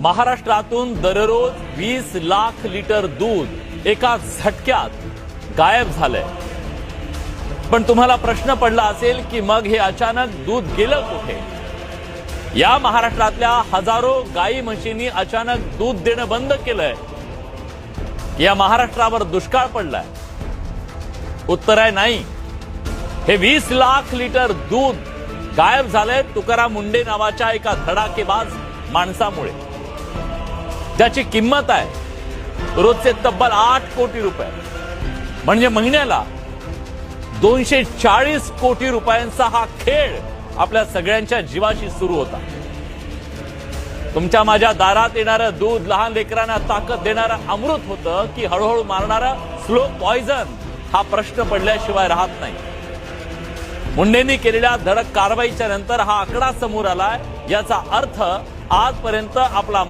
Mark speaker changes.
Speaker 1: महाराष्ट्रातून दररोज 20 लाख लिटर दूध एका झटक्यात गायब झालंय। पण तुम्हाला प्रश्न पडला असेल की मग हे अचानक दूध गेलं कुठे? या महाराष्ट्रातल्या हजारो गाई म्हशींनी अचानक दूध देणं बंद केलंय। या महाराष्ट्रावर दुष्काळ पडलाय? उत्तर आहे नाही। हे 20 लाख लिटर दूध गायब झालंय तुकाराम मुंडे नावाच्या एका धडाकेबाज माणसामुळे, ज्याची किंमत आहे रोजचे तब्बल 8 कोटी रुपये, म्हणजे महिन्याला 240 कोटी रुपयांचा हा खेळ आपल्या सगळ्यांच्या जीवाशी सुरू होता। तुमच्या माझ्या दारात येणारं दूध लहान लेकरांना ताकद देणारं अमृत होतं की हळूहळू मारणारं स्लो पॉइझन, हा प्रश्न पडल्याशिवाय राहत नाही। मुंडेंनी केलेल्या धडक कारवाईच्या नंतर हा आकडा समोर आलाय। याचा अर्थ आजपर्यंत आपला